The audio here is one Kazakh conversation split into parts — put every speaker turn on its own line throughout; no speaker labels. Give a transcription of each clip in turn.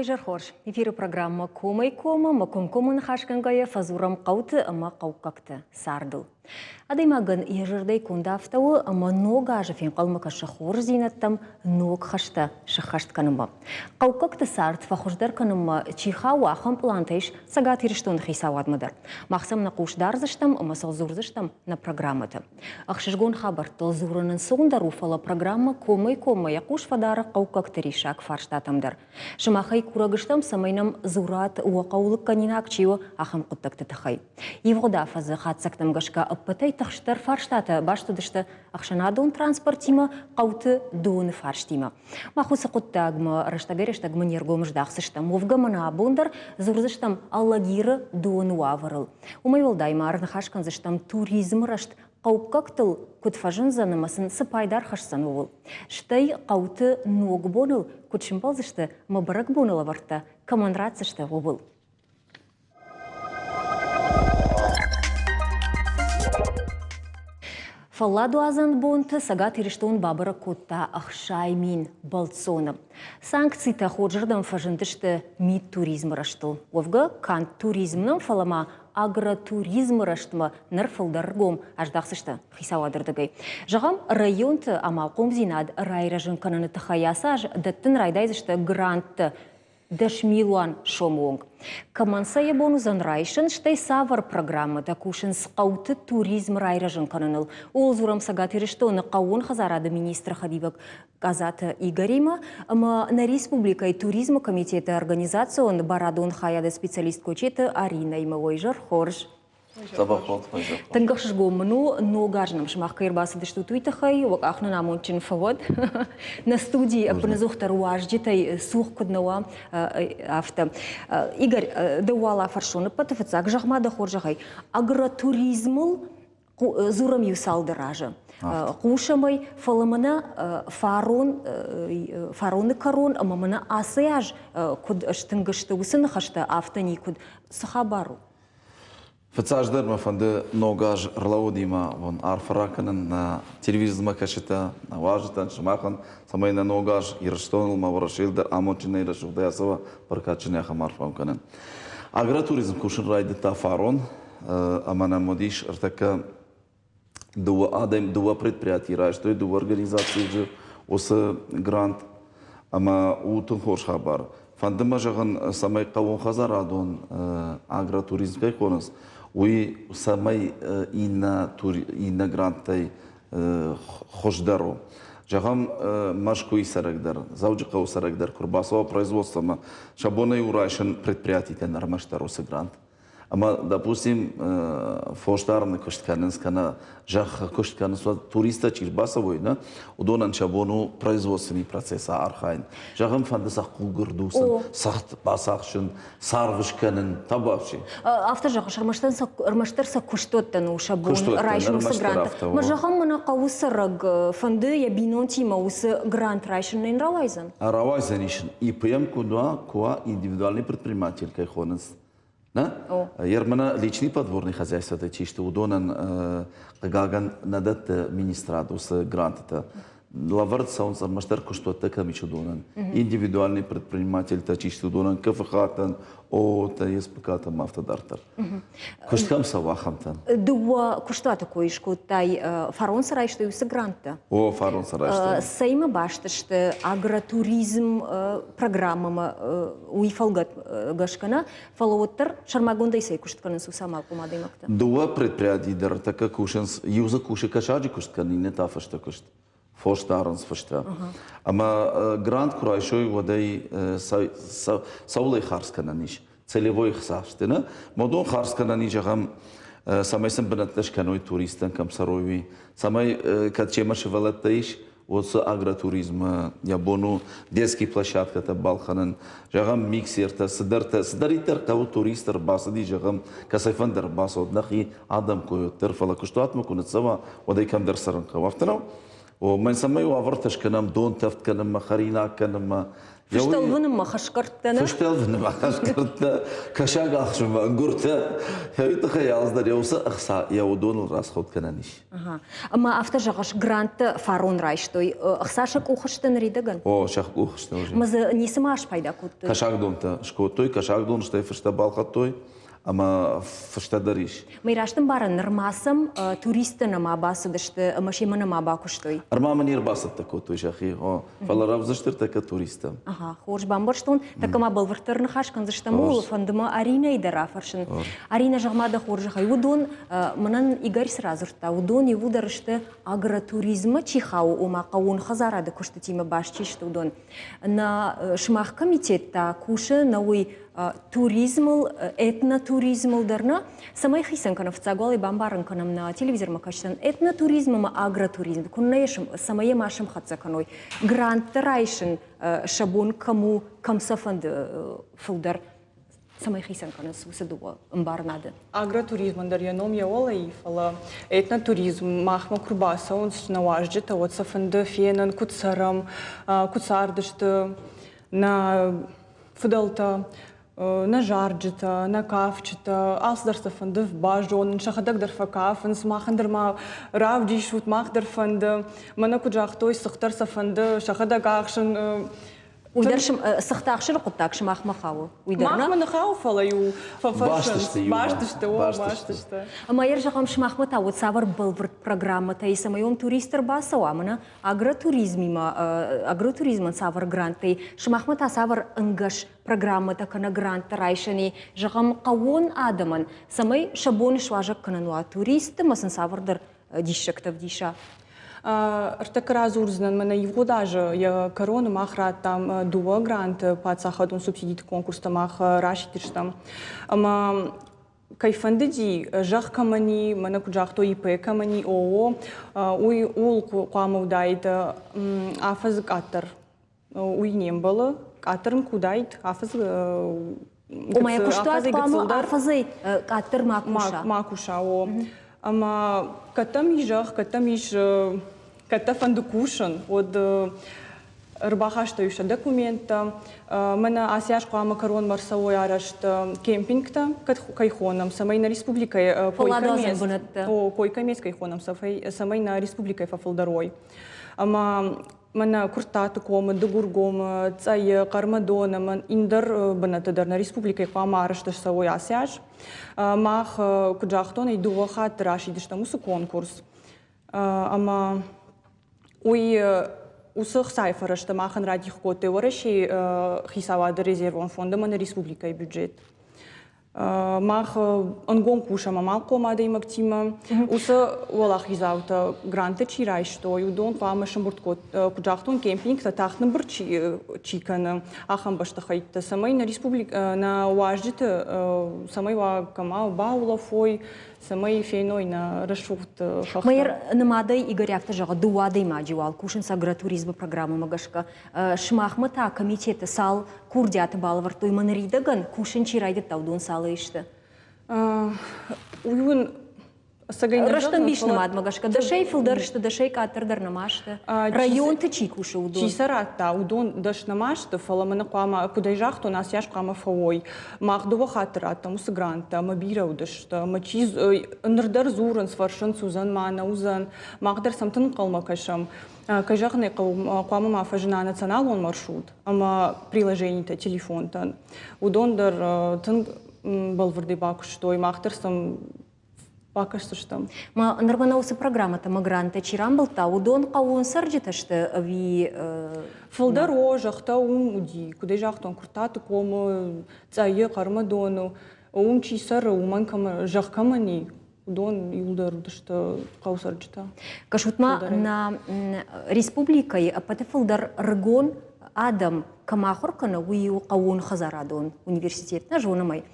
Вайжар хорш. Эфиры программа Комай-Кома, Маком-Комын хашкангая фазурам қауты ама қауқақты сардыл. Адаймагын ежірдей кундафтауы ама нога жафен қалмака шахор зинаттам ног хашта шахашт каныма. Қауқақты сард фахуждар каныма чиха уахам плантайш сагат ирштон хисавадмадар. Мақсам на қушдар заштам ама салзур заштам на программата. Ахшишгон хабар тол зуранын соғындар уфала программа Комай-Кома яқуш фадара қауқақты ришак фарштатамдар. Шымахай курагыштам самайнам зурат уақаулық канинак чио ахам құттақты тахай. Евғода фазы хатсактам гашка аппатай тахштар фарштата баштудышты ақшанадон транспортима қауты доны фарштима. Махусы құттагма раштагарештагма нергомыждақсыштам. Мовгамана абондар зурзыштам аллагиры доны уавырыл. Умай олдайма арнахашканзыштам туризм рашт қауқақтыл күтфажын занымасын сыпайдар хашсан ол. Штай қауты ног боныл күтшімпалзышты мабарак бонылы варта командратсышты ол. Фалладу азан бонты сагат ириштон бабыра котта ахшаймин балцоны. Санкцийта ходжырдан фажындышты мид туризм раштыл. Овга кан туризмның фалама агротуризм раштыма нырфылдаргом аждақсышты хисавадырдыгай. Жағам районты амалқом зинад райражын кананы тахаясаж даттын райдайзышты грантты дашмилуан шомонг. Каманса ебону занрайшын штай савар программа такушын сқауты туризм райражын кананыл. Ол зурам сагат ириштоны қауын хазарады министр Хадивак Газата Игорима, ама на республикай туризма комитета организацион барадон хаяды специалист кочеты Арина Имавойжар хорж. Тангахш гомну ногажным шмах кайрбасы дышту туйтахай, вак ахна намончин фавод. На студии апназухтар уаждитай сух куднава авто. Игорь, давала фаршоны патафацак жахмада хоржахай. Агротуризмул зурам юсалды ража. Кушамай фаламана фароны корон, амамана асаяж куд штынгышты усын хашта автони куд сахабару.
Фацаждар мафанды ногаж рлаудима вон арфараканын на телевизорма кашита на важитан шмахан самай на ногаж ирштонул маврашилдар амончина ирашудаясова паркачиня хамарфам канын. Агротуризм кушин райды тафарон амана модиш ртака дуа адем дуа предприятий райштой дуа организации же осы грант ама утун хош хабар. Фандыма жағын самай қауын хазарадон агротуризм кайқоныз. Уи самай инна гранттай хошдару. Жағам машкуи сарагдар, зауджикау сарагдар, курбасова производствома. Шабонай урайшын предприятийтен армаштару са грант. Ама, допустим, фоштарны коштканын скана жах коштканын суа туриста чирбасовой, удонан шабону производственный процесса архайн. Жағым фандысақ құлгырдусын, сақт басақшын, сарғышканын, табапши.
Автор жағы шармаштарса күштоттан у шабон райшынысы гранты. Ма жағым мына қауысырыг фанды я бинонтима усы грант райшынын равайзан?
Равайзан ишін. ИПМ куа индивидуальный предприниматель кайхоныз. Ермана личный подворный хозяйство, что удонан гаган надат министрадус гранта. Лавард саунс армаштарку что така мичудонан. Индивидуальный предприниматель что удонан кафахатан о та еспекатам автодартар. Куштам савахамтан.
Дуа кушта такой шко тай фарон сарай что юсы гранта.
О фарон сарай.
Сейма башташты агротуризм программама уйфалгат гашкана фалоттар шармагондай сей куштканы сусамал помадаймакта.
Дуа предприятий дар така кушенс юза куши кашаджи куштканы не тафашта кушт. Фоштарнс фашта. Ама грант курайшой водай саулай харскананиш. Целевой хсаштена. Модон харскананиш агам самайсан бенатташ каной туристан камсарови. Самай катчема шевалаттаиш вот агротуризм ябону детский площадка балханын жагам миксерта сдаритер кау туристер басыди жагам касайфандер басод нахи адам коёттер фала куштат мукунат сава водай камдер саран кавафтанау ومن سمي وعبرتش كنم دون تفت كنم خرينا كنم
فشتل ونما خشكرتنا
فشتل ونما خشكرتنا كشاق أخشم أنقرتا هاي تخيل أصدر يوصل أخصا يودون الراس خود كنانيش
أما أفتجعش جرانت فارون رايشتوي أخساشك وخشتن ريدجن
شاق وخشتن
مز نسمعش بايدا كنت
كشاق دون تا شكوتوي كشاق دون شتى فشتا بالقطوي أما فشتا دريش
ما يراشتن بارن نرماسم توريستنا ما باس دشت ماشي منا ما باكوشتوي
أرما منير باست تكوتوي شاخي فلا رابزشتر تك توريستا
خورج بامبرشتون تكما بالورتر نخاش كان زشتمو فندما أرينا يدرا فرشن أرينا جماعة دا خورج خيودون منن إيجار سرازرتا ودون يودرشت агротуризма чихау ума قاون خزارة دا كشت تيم باشتيش تودون на шмах комитета куше науи туризмл этнотуризмл дарна самай хисен канав цаголи бамбарн канам на телевизор макаштан этнотуризм ма агротуризм куннешм самай машам хатса каной грант райшн шабун кому камсафанд фулдар самай хисен канав сусадуа мбарнада
агротуризм дар яном яола и фала этнотуризм махма курбаса он наважджета вот сафанд фенан куцарам куцардышт на фудалта на жарджета, на кафчета, алсдарста фанда в бажон, шахадак дарфа кафен, смахандер ма равдиш вот махдер фанда, манакуджах той сахтарса фанда, шахадак ахшен.
ويدرشم سختاخشر قطاكش مخاو ويدرنا
مخ من خاو فلايو
باشتشتي
باشتشتا
اما يرجع قام شمخ متا وتصور بالفرد программа تا يسميهم туристер басوا منا агротуризм савар гранты шмах мата савар ангаш программа та кана грант райшани жагам قاون адаман самай шабон шважак канануа турист масын савардар дишактав диша
артакара зурзнан мана его даже я корона махра там дуа грант пацахадун субсидий конкурс тамах рашитиш там ама кайфандеди жах камани мана куджах то ИП камани ООО уй ул куаму дайт афаз катар уй нембала катарн кудайт афаз
умая куштуат куаму афазы катар
макуша о ама катам ижах катам иж катафандукушен от рбахашта юша документа мана асяш куама корон марсавой арашт кемпингта кайхонам самай на республика койка мес кайхонам самай на республика фафалдарой ама мана куртату кома дугургом цай кармадона ман индер банатадар на республика куама арашта савой асяш мах куджахтон и дуахат рашидишта мусу конкурс ама уй усых сайфарашта махан радих коте вараши хисавада резервон фонда мана республика и бюджет мах ангон куша мамал комада им актима уса валах изаута гранте чирай что юдон пама шамбурт кот куджахтон кемпинг та тахна бурчи чикана ахам баштахайта самай на республика на важдите самай ва кама баула фой самай фейной на рашут хахта
майер намадай игоряфта жага дуадai маджуал кушин с агротуризма программа магашка шмахмата комитета сал курдят балвар той манридаган кушин чирайда тавдун салы иште
уюн
Раштан бишна мадмагашка, дашей филдаршта, дашей катердар намашта. Район ты чикуша удон.
Чисарата удон даш намашта, фаламана куама кудайжахто нас яш куама фавой. Махдова хатрата, мусагранта, мабира удашта, мачиз нрдар зуран сваршан сузан мана узан, махдар самтан калмакашам. Кажахны куама мафажина националон маршрут, ама приложение-то телефон-то. Удон дар тан балварды бакуштой, махдар сам Покажется, что.
Ма нормальная программа-то мигранты чирамбл та удон каун сарджита что ви.
Фалдорожах та уди, куда жахтон куртату кому цае кармадону, чисар уман кам жахкамани удон юлдар что кау сарджита.
Кашутма на республикой патефалдар регон адам камахоркана уи каун хазарадон университет на жонамай.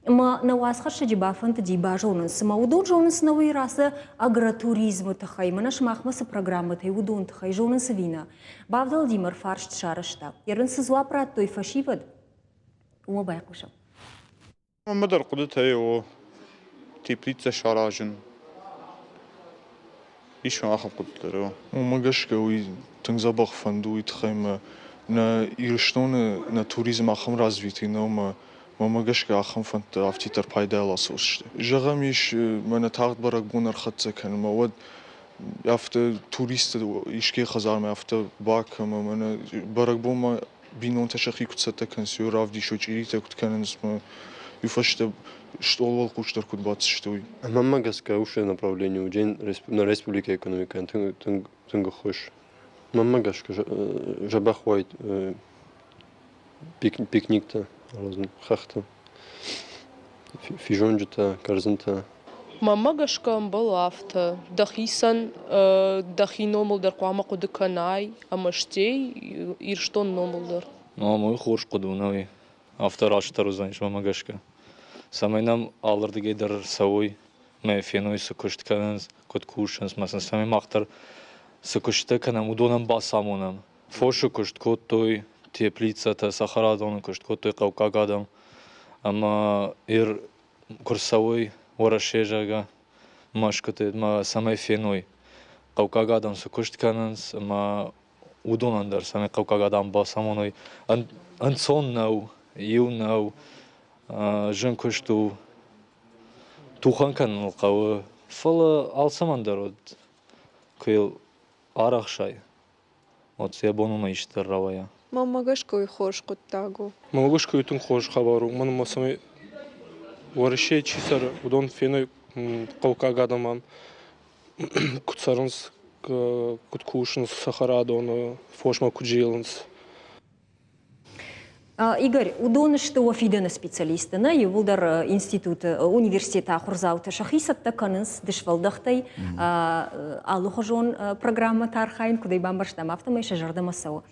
ما نواسخر شجبا فانت جيبا جونس ما ودون جونس نوي راسه агротуризм تخي مناش ماخمس программа تي ودون تخي جونس вина бавдал димар фаршт шарашта ернс зуапра той фашивад ума байкуша
مدر قدت هي و تيبريتزا شاراجن إيش آخر قلت له وما قش كوي تنزبخ فندو يتخيم نا إيرشتون نا توريزم آخم رازفيتينا وما قش كآخم فند عفتي تربايدا لاسوش جغميش من تاخد برق بونر خدت كان مواد يافت توريست إيشكي خزار ما يافت باك ما من برق بوما بينون تشخي كنت ستكن سيوراف دي شوچيري تكت كان اسمه يفشت что волкуштер куда бацштуй.
Мама гаскауше направление уден на республике экономика тунга хош. Мама гашка жабахвайт пикникта разн хахта. Фижонжта карзанта.
Мама гашка балафта дахисан дахиномол дар қуама қудыканай амаштей ирштон номолдар.
Мама хош қудунави автораштару заниш мама гашка. Самайнам алырды гейдер сауй ме феной сукушт кананс кот кушанс масан самай мақтар сукушта канам удонам басамонам фошу кушт кот той теплицата сахарадон кушт кот той қауқагадам ама ир курсауй орашежага машкате ма самай феной қауқагадам сукушт кананс ама удонандар самай қауқагадам басамоной ансон нау ил нау жан кушту тухан канал қавы фала алсамандар от кел арахшай от се бонуна иштер равая
Мамагашкой хош куттагу.
Мамагашкой тун хош хабару. Ман масами варше чисар удон феной қауқагадаман кутсарынс куткушынс сахарадон фошма куджилынс.
Игорь, удонышты офидені специалистіні, евулдар институт, университет ахурзауты шахисатта канынс дышвалдақтай алы хожон программа тархайн, кудай бамбарштам автомай шажардамасау.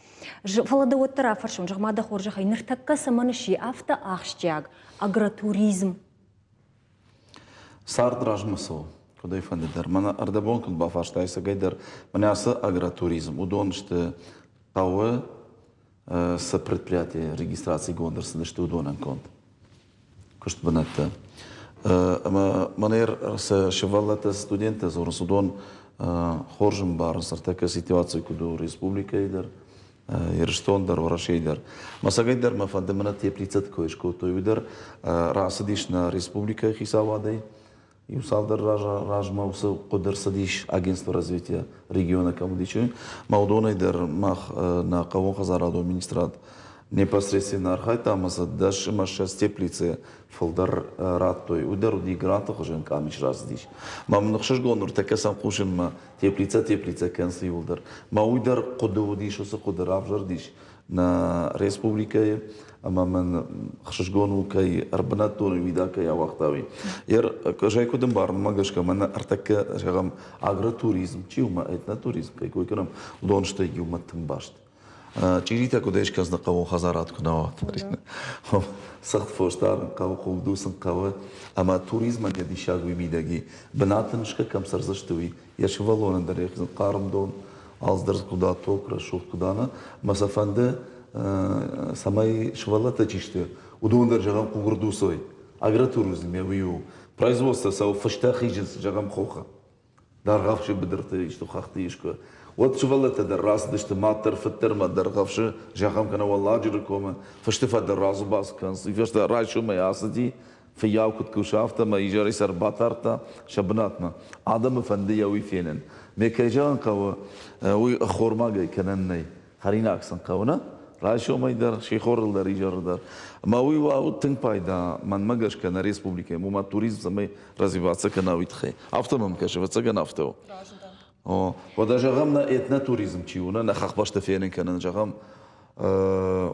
Фалада оттара фаршон, жағмада хоржахай, ныртакка саманыши авто ахштяг, агротуризм.
Сардражмасау, кудай фандидар. Мана ардабон куд бафаштайса гайдар, маняса агротуризм. Удонышты тауы с предприятия регистрации гондерса, что удонен конт. Кошт баната. Манер с шевалата студента за Росудон хоржем бар с такая ситуация, куда республика идер, Ирштон дар Ворашейдер. Масагайдер ма фандамана теплицат коешко то идер расадиш на республика хисавадей. И усалдар ражма уса кодер садиш агентство развития региона Камудичи. Маудона идер мах на кого хазарадо министрат непосредственно архайта маса даш маша теплице фолдар рад той удар уди гранта хожен камиш раздиш. Мам нахшаш гонур така сам кушем теплица кансли удар. Ма удар кодовдиш уса кодер авжардиш на республика ама мен хашаш гону кай арбанат тони вида кай вақтави. Ер кажай кодем бар магашка мен артака жагам агротуризм чиума етнотуризм кай кой канам удон што ги уматен башт. Чирите кодеш казна каво хазарат кунават. Сахт фостар каво худусан каво ама туризма не дишагви мидаги. Бенатншка кам сарзаштуи. Я швалона дарех қарым дон алздыр куда токра шух кудана масафанда самай швалата чиште удондар жагам кугурдусой агротуризм явию производство сау фаштахижис жагам хоха даргавши бедерте что хахты ишко вот швалата дар раз дышты матер феттер мадар гавши жагам кана валладжир кома фаштефа дар разубас канс и фашта райшу ма ясади фияу кут кушафта ма ижари сар батарта шабнатна адам фанди яви фенен مكجان قوا وي خورما جاي كنني خرينا أحسن قونا راشوا ما يدار شيء خور الدار يجار دار ما وي واو تنك بايدا من مجش كنا ريسبوبليكا مو ما توريزم زمي رازيبات سكنا ويتخي أفتو ما مكشفت سكنا أفتو وده جغمنا إتنا توريزم تيونا نخخ باش تفيرن كنا جغم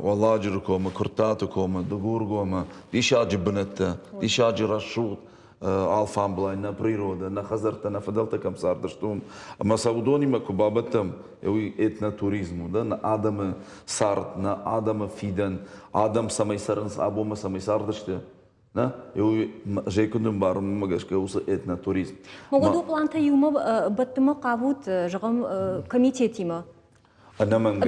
والله أجركم كرتاتكم دغوركم ديش أجبنت ديش أجرشوت алфам была на природа, на хазарта, на фаделта кам сардаштун. Ама саудони ма кубабатам, еуи етнотуризму, да, на адама сард, на адама фиден, адам самай сарнс, абома самай сардаште. Да, еуи жекундум барум магашка уса етнотуризм.
Могу планта юма баттыма кавут жагам комитетима.
Анаман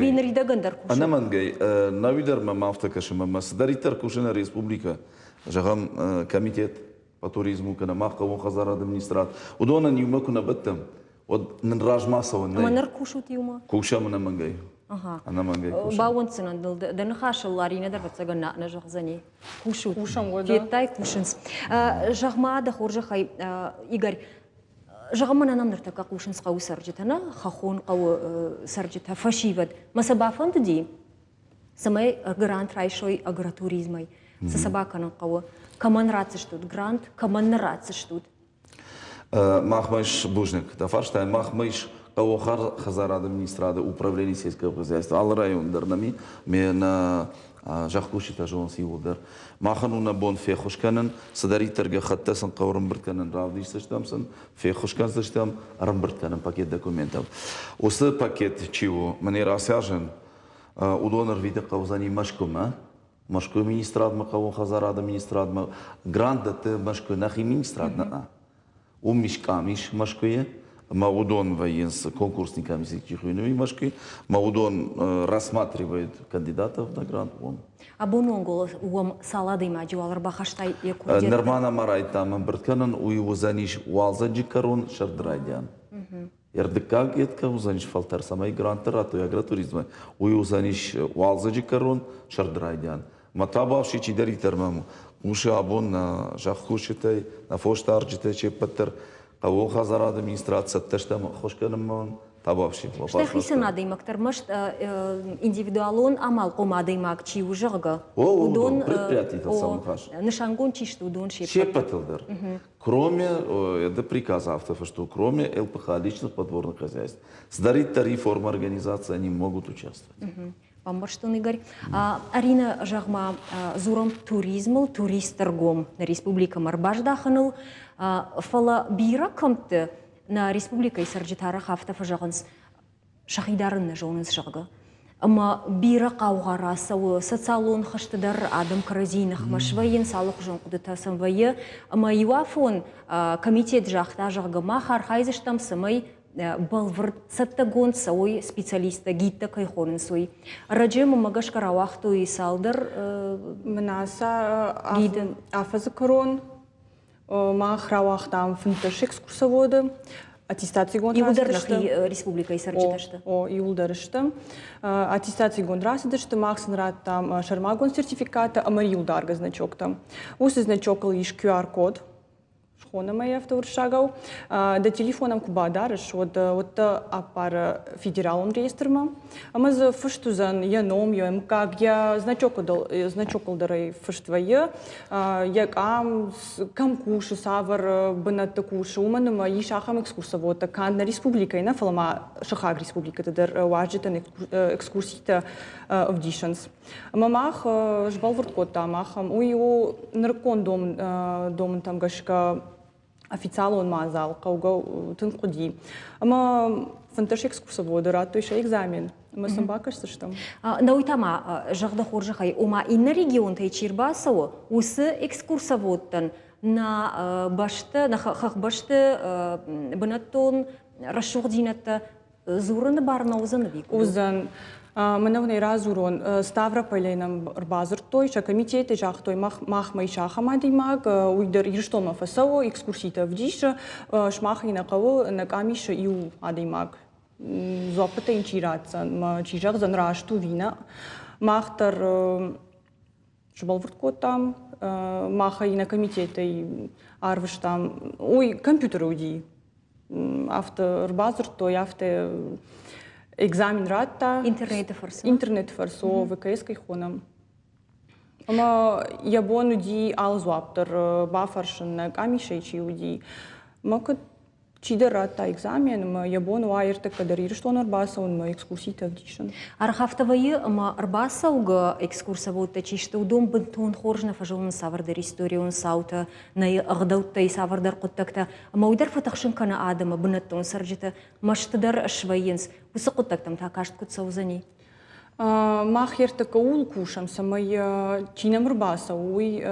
гай, навидар ма мафтакашма, ма сдаритар кушена республика, жагам комитет по туризму, кана махка вон хазар администрат. Удона не умеку на баттам. вот нраж массово
Ама
не.
нар кушут юма?
Кушам на мангай.
Ага.
Она мангай кушам.
Бауынсынан да хашыл ларина дар ватсага на жахзани. Кушут.
Кушам ғой, да.
Кеттай кушынс. Жахма да хоржахай Игорь. Жагаман анамдар така кушынс қау саржитана, хахон қау саржита фашивад. Масабафан ди. Самай грант райшой агротуризмай. Сасабаканан қау. Каман рацештут грант, каман рацештут.
Махмыш Бужник, да фарштайн Махмыш Каохар Хазар администрада управление сельского хозяйства. Ал район дарнами мен жахкушита жон сиулдар. Махануна бон фехушканен садаритарга хаттасан каурымбыртканен равдисташтамсан фехушкан заштам рамбыртканен пакет документов. Осы пакет чего мне рассяжен удонор виде каузани машкума. Машку министрадма као Хазар администрадма грант да машку нахи министрадна. Умишкамиш машкуе, Маудон военс конкурсниками сектихуиновой машки, Маудон рассматривает кандидатов на грант.
Абононгол уам салады маджуалар бахаштай якудер.
Нормана марай там бертканан уйузаниш уалзаджикарон шардрайдян. Ердикаг етка узаниш фалтар самай грантер, а то я агротуризма. Уйузаниш уалзаджикарон шардрайдян. Матабавши чидаритер маму. Уше абон на жахкушитай, на фоштарджитай чепатер, кого Хазар администрация тештам хошканамон табавши.
Что хисанады мактар машт индивидуалон амал комады мак чи ужага.
Удон предприятий сам хаш.
Нишангон чишт удон
Шепателдер. Кроме это приказа автов, что кроме ЛПХ личных подворных хозяйств, сдарит реформа организации они могут участвовать.
Памбарштон Игорь. Арина Жагма зурам туризмл, туристергом на республика Марбаждаханыл. Фала бира камты на республика Исарджитара хафтафа жаганс шахидарын на жоныз жага. Ама бира қауғара сауы социалон хаштыдар адам каразинах машвайын салық жон құдытасын вайы. Ама юафон комитет жақта жағы махар хайзыштам самай балвыр саттагон сауй специалиста гитта кайхонын сой. Раджема магашкара вахту и салдар
Мнаса афазы корон махра вахтам финташ экскурсоводы. Аттестации гон
расыдышты. Республика Исарджиташты.
Иулдарышты. Аттестации гон расыдышты. Махсын рад там шармагон сертификата, амар иулдарга значок там. Усы значок лишь QR-код. Шхона моя автоуршагау. Да телефоном куба дарыш. Вот апар федералон реестрма. Ама за фыштузан я ном, я мкаг, я значок алдарай фыштвая. Я кам куши савар бынат куши. Уманама и шахам экскурсовода. Кан на республика. И на фалама шахаг республика. Тадар важитан экскурсита в дишанс. Мамах жбал върткот тамахам. Уйо наркон дом там гашка официалон мазал, кауга тынкуди. Ама фанташ экскурсовода рад еще экзамен. Ама самбакашся что?
Науитама жагда хоржахай. Ома и на регион тай чирбасау усы экскурсоводтан на башты, на хахбашты бынаттон расшординатта зураны барна узаны вику.
Узан. Манавный разурон Ставрополейном базар той, что комитеты жахтой махмай шахамады маг, уйдер ирштома фасао экскурсита в диша, шмахи на кого на камиша ю адимаг. Зопата инчираться, чижах занрашту вина, махтар шбалвуртко там, маха и на комитеты арваш там, ой компьютер уди, автобазар той авто Экзамен ратта. Интернет фарсо ВКС кайхонам. Ама ябону ди алзуаптер бафаршен камишечи уди. Макат чида ратта экзамен, ма ябону айрта кадарир что нарбаса он ма экскурсита вдишен.
Архафтавайы ама арбаса уга экскурсовод тачишта удом бентон хоржна фажон савардар историон саута на агдаута и савардар куттакта. Ама уйдар фатахшин кана адама бнаттон сарджита маштадар швайенс. Усы куттактам та кажет кут саузани.
Мах ерта каул кушам самай чинам арбаса уй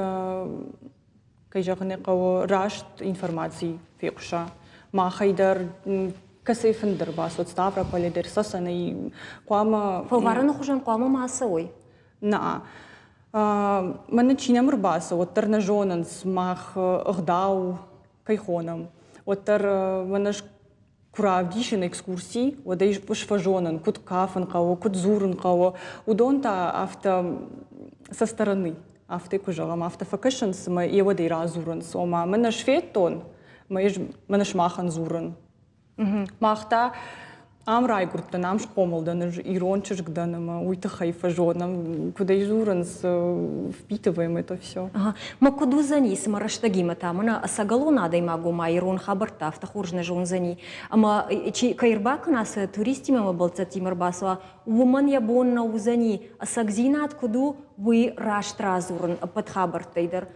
кайжахне кау рашт информации фекша. Махайдар касейфендер бас от Ставрополя дер сасаны куама
фалварана хужан куама масой.
На мана чинам рбаса от тернажонанс мах гдау кайхонам от тер манаш куравдишин экскурсии, водей пошважонан, кут кафан каво, кут зуран каво, удон-та авто со стороны, авто кужалам, авто факашенс, мы и водей разуран, сома, мы наш феттон, мы наш махан зуран. Махта Амрай гурта нам шкомалдан, ирончишгдан, уйта хайфажоном, куда изуранс впитываем это все.
Ма куду зани, сама раштагима там, она сагалона дай магу ма ирон хабарта, автохуржна жон зани. Ама чи кайрбак нас туристи мама болца тимарбасва, уман я бонна узани, а сагзинат куду вы раштразурн под хабартайдер.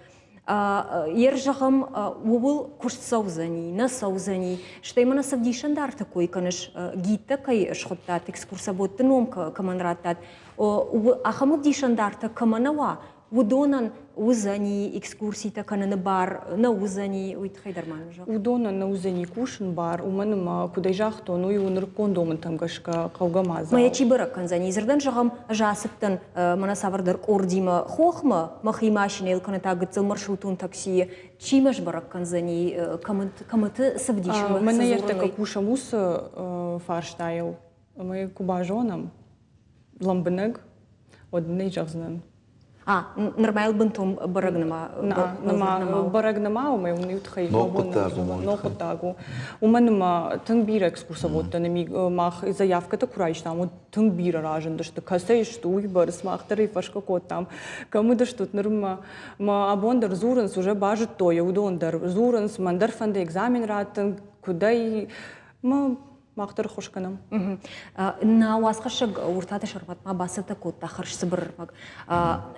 Ержахам увул кушт саузани, на саузани, что именно савдишандар такой, конечно, гита, кай шхоттат, экскурсовод, теном каманратат, ахаму дишандарта каманава, удонан узани, экскурсии такана на бар, на узани, уйтхайдарман уже.
Удонан на узани кушен бар, уманам куда жахто, ну и унр кондоман там гашка каугамаза.
Моя чибара канзани, изердан жахам жасыптан манасавардар ордима хохма, махимашинел канатагацел маршрутун такси, чимаш барак канзани, каматы савдишма.
Мы наертека кушамус фарштайл, мы кубажоном, ламбенег, одни жахзнан.
Нормайл бентом барагнама.
Барагнама у меня унютхай нокотагу. У меня тангбира экскурсовод, танами мах заявка то курайш там, вот тангбира ражен, да что касай что уйбар смах тарифаш какой там, кому да что норма, ма абондар зуренс уже бажет то, я удондар зуренс, мандар фанде экзамен ратен, куда и ма мақтар хошканам.
На уасхашыг уртаты шарбат ма басыта котта харш сыбыр маг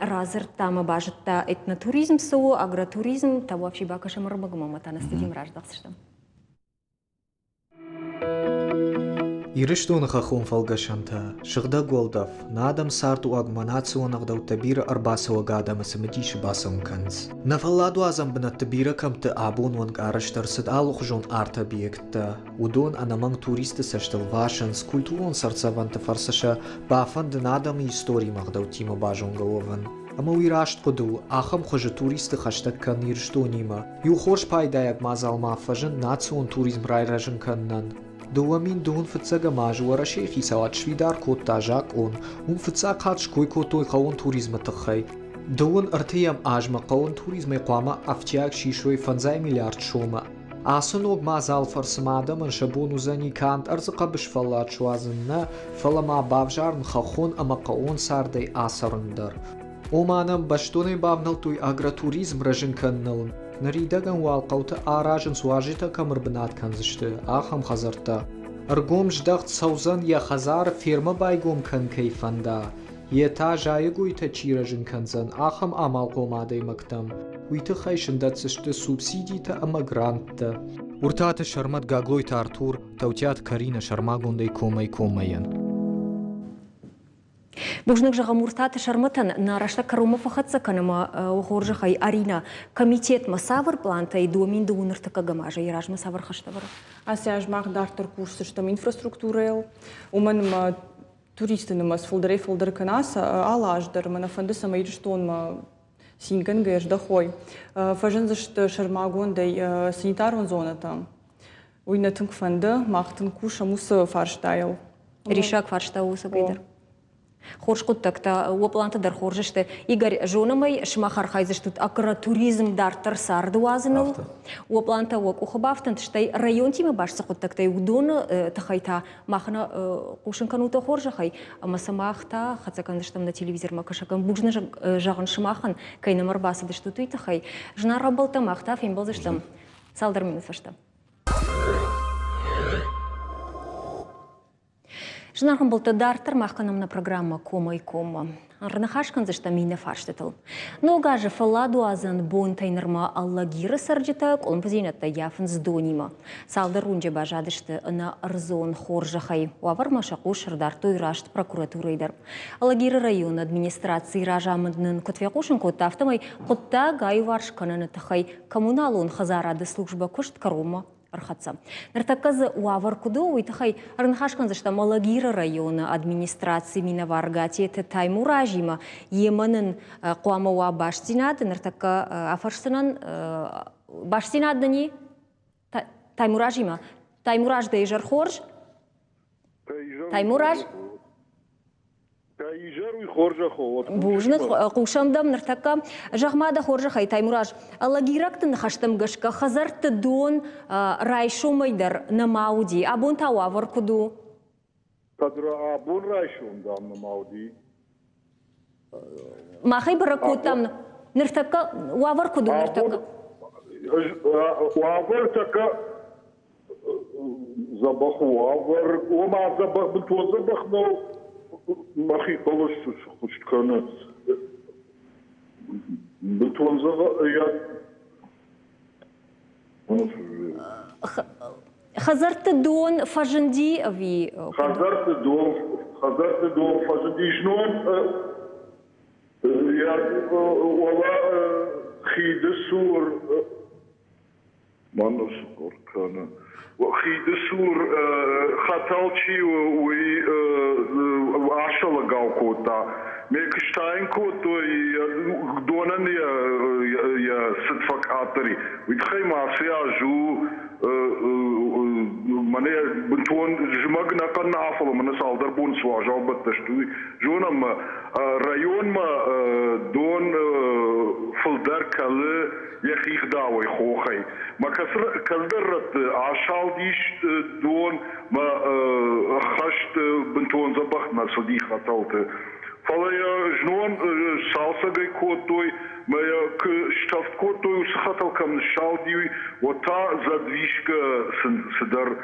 разыр тама бажытта этнотуризм су, агротуризм, та вообще бакаша мырбагма матана стадим раждахсыштам.
Ирыштуны хахун фалгашанта, шыгда голдав, надам сарту агманацион табира арбасова гадама самадиши басам канц. На фалладу азам бна табира камта абун ванг араштарсад алух жон арт объекта, удон анаманг туристы саштал вашанс, культурон сарцаванта фарсаша, бафан надам истории магдау тима бажон галован. Ама уирашт коду, ахам хожа туристы хаштаг кан ирштунима, ю хош пайдаяк мазал мафажан национ туризм райражан каннан. Дуамин дун фцага мажуара шейхи сават швидар кот тажак он фца кат шкой котой каон туризма тахай. Дуан артиям ажма каон туризма қама афтяк шишой фанзай миллиард шома. Асуног мазал фарсмада man шабону зани кант арзака биш фалат шуазынна фалама бавжарн хахон ама каон сардай асарындар. Оманам баштоной бавнал туй агротуризм ражин канналын. Наридаган валқаута аражын суажита камырбынат канзышты, ахам хазарта. Аргом ждахт саузан я хазар ферма байгом кан кайфанда. Ета жайгу ита чиражын канзан, ахам амал комадай мактам. Уйта хайшындат сышты субсидита ама грантта. Уртата шармат гаглойта Артур, таутят Карина шармагундай комай-комаян.
Бужнық жаға мұртаты шарматан на рашта карума фахатса канама ухоржахай Арина комитет масавар планта и домин дуунырта кагамажа и ражма савар хаштавар.
Асяж мах дартер курсы что инфраструктура у мен туристы намас фолдер канаса алаждар мана фанды самайр что он синген геш дахой. Фажен зашт шармагон дай санитарон зона там. Уйна тынк фанды махтын куша муса фарштайл.
Ришак фарштау сагайдар. Хоршкут так-то упланта дар хоржеште Игорь жонамай шмахар хайзештут акротуризм дартар сардуазынул. Упланта уок ухабафтан тштай район тима башса хут так-то удон тахайта махна кушинканута хоржахай. Масамахта хацакандыштам на телевизор макашакан бужны жаган шмахан кайнамар баса дештутуй тахай. Жна работа махта фимбалзештам салдар минусашта. Жнархам болта дартар махканам на программа кома и кома. Арнахашкан зашта мина фарштетал. Но гаже фаладу азан бон тайнерма аллагира сарджита колм позинатта яфн сдонима. Салдар рунже бажадышты на арзон хоржахай. Уавар машаку шардартой рашт прокуратурайдар. Аллагира район администрации ражамынднын котвякушын кот автомай котта гай варшкананы тахай коммуналон хазарады служба кошт карома. Архатса. Нартаказы уавар куду уйтахай арнахашкан зашта Малагира района администрации минаваргати это таймуражима еманын куамауа баштинады нартака афаршсынан баштинадыни таймуражима Таймураж дейжар хорж? Таймураж? Бужны кушамдам нартака жахмада хоржа хай Таймураж. Алагирактын хаштам гашка хазарты дон райшумайдар на мауди. Абон тававар куду?
Кадра абон райшумдам на мауди.
Махай баракутам нартака вавар куду нартака.
Вавар така забах вавар. Ома забах бутон забах но مخي قلش خوش كان بتوزع يا
خزرت دون فجندي أبي
خزرت دون فجندي شنون يا والله خيد السور ما نشكر كان وخيد السور خطالشي وعشرة قاوكوتا ميكشتاين كوتو دونن يا ستفك عطري ويتخي مع سياجو مني بنتون جمعنا قلنا عفوا من سال دربون سواجو بتشتوي جونم رايون ما دون فلدر كله يخيخ داوي خوخي ما كسرت عشال ديش دون ما خشت بنتون زبخنا صديقة طالته فلا جنون شالسا جاي كوتوي ما كشتفت كوتوي وسخطل كم الشالدي وتا زدويشك سدر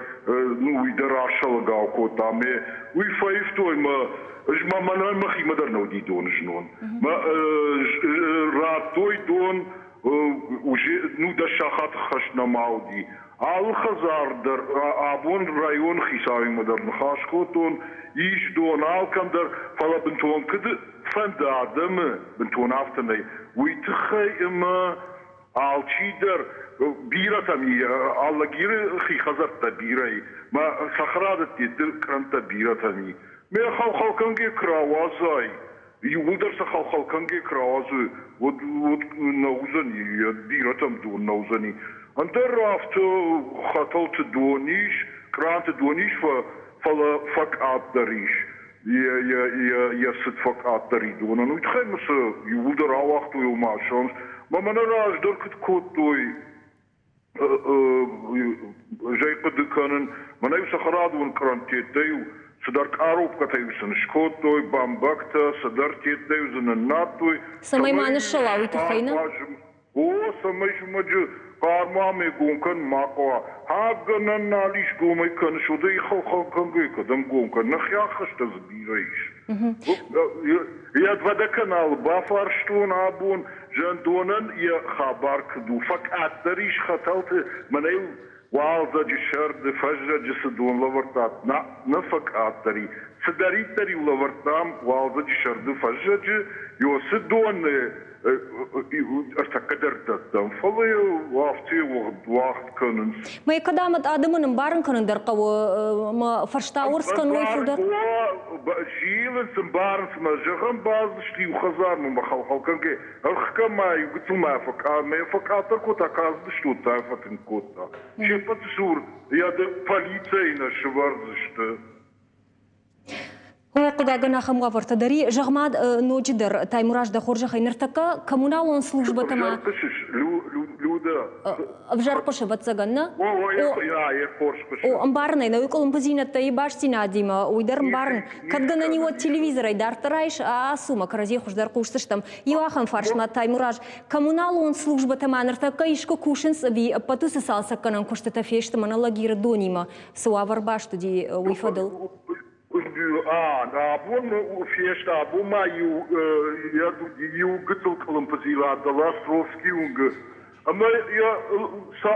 نو يدر عشال جاو كوتا مي ويفايفتوي ما مخي مدر نودي دون جنون ما راتوي دون وجي نو دشاخات خشنا ماودي الخزار در ابون رايون خيساوي مدر نخاش كوتون يش دون كم در فلا بنتون كد فند ادم بنتون افتني ويتخي اما الشيدر بيرة تمي الله غير خي خزر تبيري ما صخرات تدل كرنت بيرة تمي ما خو كانجي كراوازاي يودر خو كانجي كراوازو ود نوزني بيرتم دون نوزني اندر رافت خطلت دونيش كرانت دونيش فلا فك عطريش يا ست فك عطري دون انو يتخيمس يودر اوقت ويوم عشان ما من راج دركت كوتوي جاي قد كانن من يوسف خراد ونكرانتيتيو صدرت أروب كتايوسن شكوتوي بامبكتا صدرت يتايوزن الناتوي
سماي ما نشلاوي تخينا
سماي شمجو قارمامي قومكن ماقوا هاقنا ناليش قومي كان شودي خو كنجي كدم قومكن نخيا خشت زبيريش يا تفدكنا بافارشتون ابون جندونن يا خبر كدو فك اتريش خطلت منيو والزج شرد فجر جسدون لورتات نفك اتري سدري تري لورتام والزج شرد فجر يوسدون ارتقدرتم فلي وافتي وقت كنن
ما يقدامت ادمن بارن كنن درقو ما فرشتاورس كن ويفدر
جيل سمبارن ما جغم باز شتي وخزار من بخلخل كنكي الخكما يقتل ما فكاتر كوتا كاز شتو تافتن كوتا شفت سور يا د полицейна شوارزشت
هو قداغنا خموا ورتدري جغماد نوجدر تايموراج دا خورجا خينرتكا كمونالون служба тама
люда
обжарпош бацаганна
я форшпош
о амбарнай на уколом позината и баштина дима уйдер амбарн кадга на него телевизора и дартарайш а сума карази хуждар куштыш там юахан фаршна таймураж коммуналон служба тама нартака ишко кушинс ви патуса салса канан куштата фешта маналагира донима суавар башту ди уйфадл
abun fiesta abuma you gitzel kolumpazila da lastrovski ung ama ya sa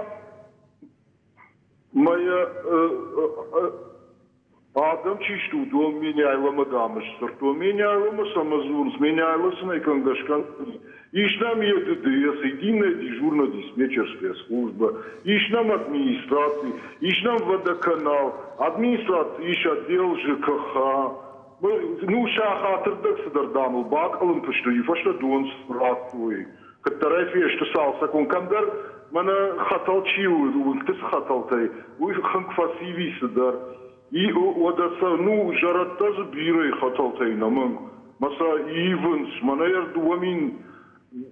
maya adam çiştu do menyaila madamış sırto menyaila samazun menyaila snaykan gashkan Ищ нам ЕДДС, единая дежурная диспетчерская служба, ищ нам администрации, ищ нам водоканал, администрация, ищ отдел ЖКХ. Ну, шахатырдак сыдардамыл, бакалым пышты, ифашта дон сратуй. كترى في اشتصال سكون كندر من خطل شيء وانتس خطل تي وخنك فاسيبي صدر ودسنو جرتز بيري خطل تي نمن مثلا ايفنس من يردومين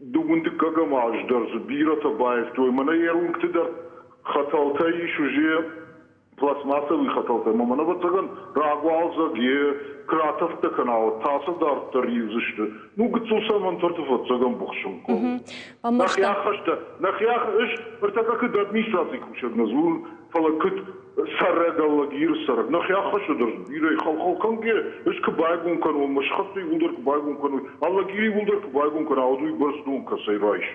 دوون دكاغا ماج درز بيرة تبايف توي من يرون كتدر خطل تي شوجي пластмассовый хотелтэй, мама бацаган рагвалза ге кратовта канал, таса дар таризышты. Ну гцуса ман тортофот цаган бухшунко. Нахях иш вертака кыд администрации кушат назвун, фала кыд саррагалагир сарраг. Нахях шудыр бирей халканге иш кбайгун кану, машхатты вундер кбайгун кану, аллагири вундер кбайгун кану, аудуй барстун касай райш.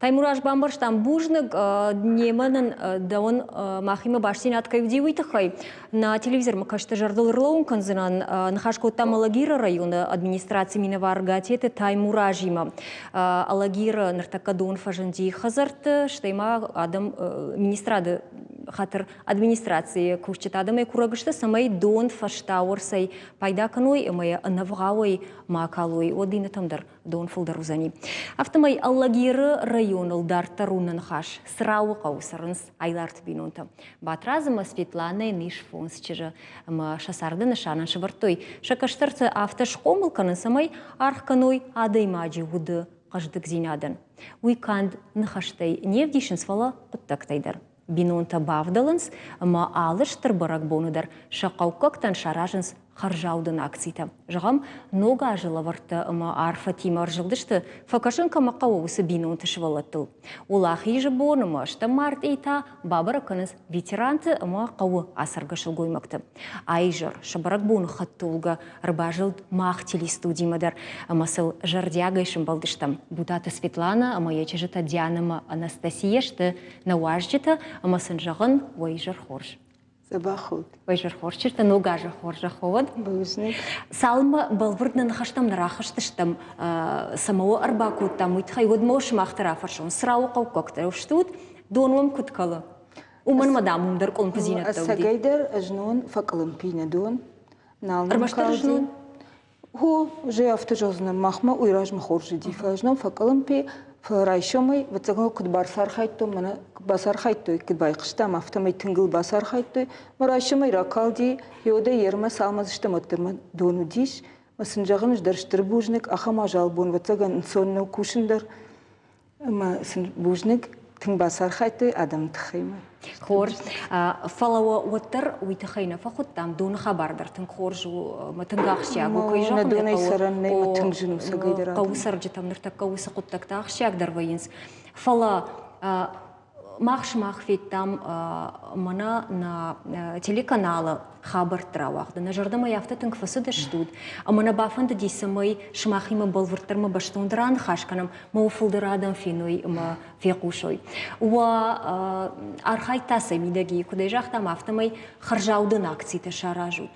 Таймураж бамбарштан бужник неманын даун махима баштин аткайвдивый тахай. На телевизор мы кажется жардал ирлаун канзинан нахашко там Алагира района администрации Минаваргатеты Таймуражима. Алагира нартакадон фажанди хазарт, штайма адам министрады хатыр администрации кушчет адамай курагышты самай дон фаштауырсай пайдаканой эмая навгауай макалуй одины тамдар дон фулдарузани. Автомай Алагира районал дар тарунан хаш срау каусарынс айларт бинунта. Батразыма Светлана ниш фонсчыжы ма шасарды нышанын шыбыртой. Шакаштырцы автошкомылканын самай архканой адаймаджи уды қаждык зинадан. Уиканд нахаштай невдишін свала құттактайдар. Бинунта бавдалынс ма алыштыр барак бонудар шақаукактан шаражынс харжаудын акцийта. Жағам нога жылаварты ма арфа тимар жылдышты факашынка мақауысы бинунты шывалаттыл. Улахи жыбоны ма шта март eyta бабаракыныз ветеранты ма қауы асыргышыл гоймақты. Айжыр шабарак боны хаттулга рбажыл мақ телестудимадар масыл жардягайшым балдыштам. Будата Светлана ма ячежыта Диана ма Анастасия шты науажжыта ма сынжағын ойжыр хорж.
Забахут.
Ойжыр хорчырта ногажы хоржа ховад.
Бузник.
Салма балвырдна нахаштам нарахаштыштам самого арбакуттам уйтхай годмош махтара фаршон срау қауқақтар уштуд донуам куткалы. Уман мадамум дар колмпазинат тауди.
Асагайдар ажнун факалым пина дон.
Арбаштар ажнун?
Хо, уже автожозна махма уйражма хоржи дифа ажнун факалым пи Фарайшомай ватсагал куд барсар хайто мана басар хайто куд байқыштам автомай тынгыл басар хайто марайшомай ракалди йода ерма салмазыштам оттырма дону диш масынжағын ждарштыр бужник ахама жалбон ватсаган сонну кушындар ма бужник тың басар хайто адам тхайма.
Хор фалава оттар уйтахайна фахуттам дон хабардар тың хоржу матынгахшягу койжак.
На донай сараннай матынгжыну сагайдар.
Каусар житам ныртак каусы куттактахшяг дарвайынс. Фала махш-мах феттам мана на телеканалы хабар травахда. На жардама яфта тың кфасы даштуд. Мана бафанда дисамай шмахима балвыртарма баштундран хашканам мауфулдарадам финой ма фекушой. Уа архайтасы мидаги кудай жахтам автомай харжаудын акцийта шаражуд.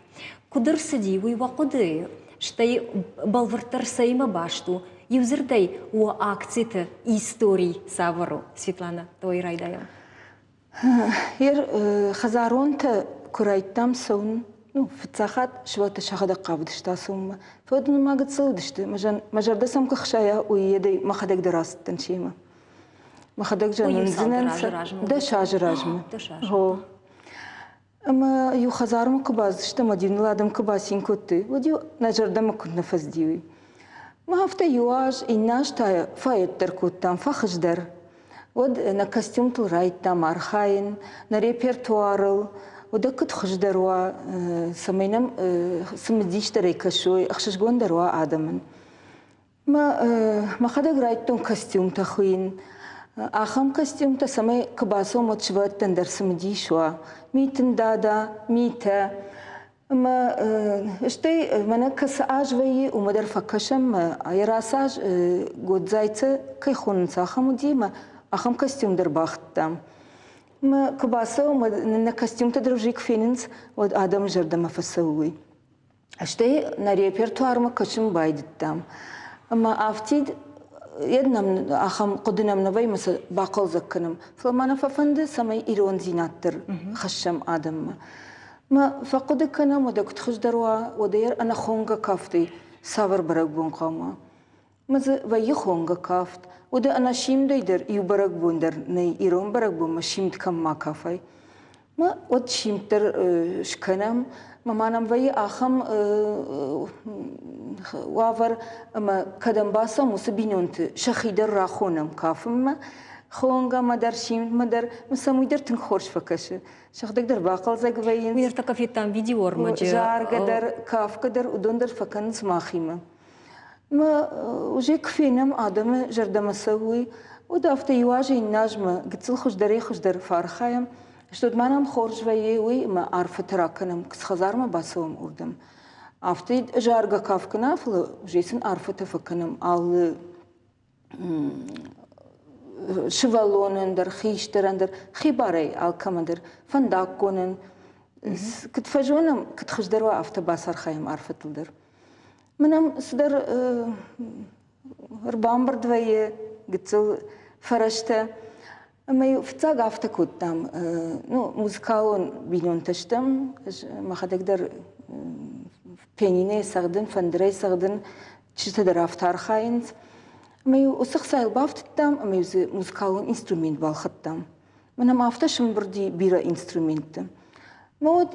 Кудыр садивы ва куды, штай балвыртар сайма башту, юзырдай уа акцийта историй савару. Светлана, той райдая.
Хазаронта курайттам сон, фцахат швата шахада қабдышта сонма. Фодын магат сылдышты, мажарда сам кахшая уедай махадак дарастан шема. Махадак жанын зинанса, да шажыражмы. Хо. Ама ю хазарма кыбаздышты, мадивныладым кыбасин көтті, водю нажардама күнна фаздиуи. Мафта юаж иннаш тая файеттер көттам, фахыждар. Вот на костюм турайттам архайын, на репертуарыл, ода кыт хыждаруа, самайнам сымдиштарай кашой, ахшашгондаруа адамын. Махадак райттон костюм тахуин, ахам костюм-то самай кабасо мочваттан дар сымдишуа, митын дада, мита. Штай мана кас ажваи умадар факашам айрасаж годзайца кайхонца ахаму дима ахам костюм дар бахттам. Кабасо на костюм-то дружик фининс вот адам жардама фасауи. Штай на репертуарма кашым байдыттам. Автид еднам ахам кудынам навай маса бақыл закканым. Фламана фафанды самай ирон зинаттыр хашам адамма. فقد كنا مدك تخجدروا ودير أنا خونجا كافتي سافر برق بونقاما مزه وی خونگا کافت و ده انا شیم دیدر یو برگ بوندر نی ایران برگ بوم ما شیمت کم ما کافای ما ود شیمتر شکنم ما مانم وی آخم وافر ما کدام باسا مسبینونت شخیدر را خونم کافم ما خونگا ما در شیمت ما در مسموی در تن خورش فکشه شخدك در باقل زق وين
ويرتقى في فيديو ورمجة
جار قدر كاف قدر ودون در فكن سماخيمه ما وجيك فينم آدم جردم سوي ودافت يواجه النجمة قلت له خوش در فارخايم اشتود مانم خورج ويوي ما عارفة تراكنم كس خزار ما باسوم أردم افتي جارقا كاف كنافل وجيسن عارفة تفكنم على شوالونن در خيشترن در خيباري على كمندر فنداكونن كنت فجونم كنت خوش در وافت باسر خايم عارفة تلدر منم صدر ربام بردوية قلت فرشته اما يفتاق عفته كنتم نو موسيقاون بينون تشتم ما خد اقدر بيانيني سغدن فندري سغدن تشتا در افتار خاينز اما يوسخ سايل بافتتم اما يوزي موسيقاون انسترومنت بالختم منم افتش من بردي بيرا انسترومنت مود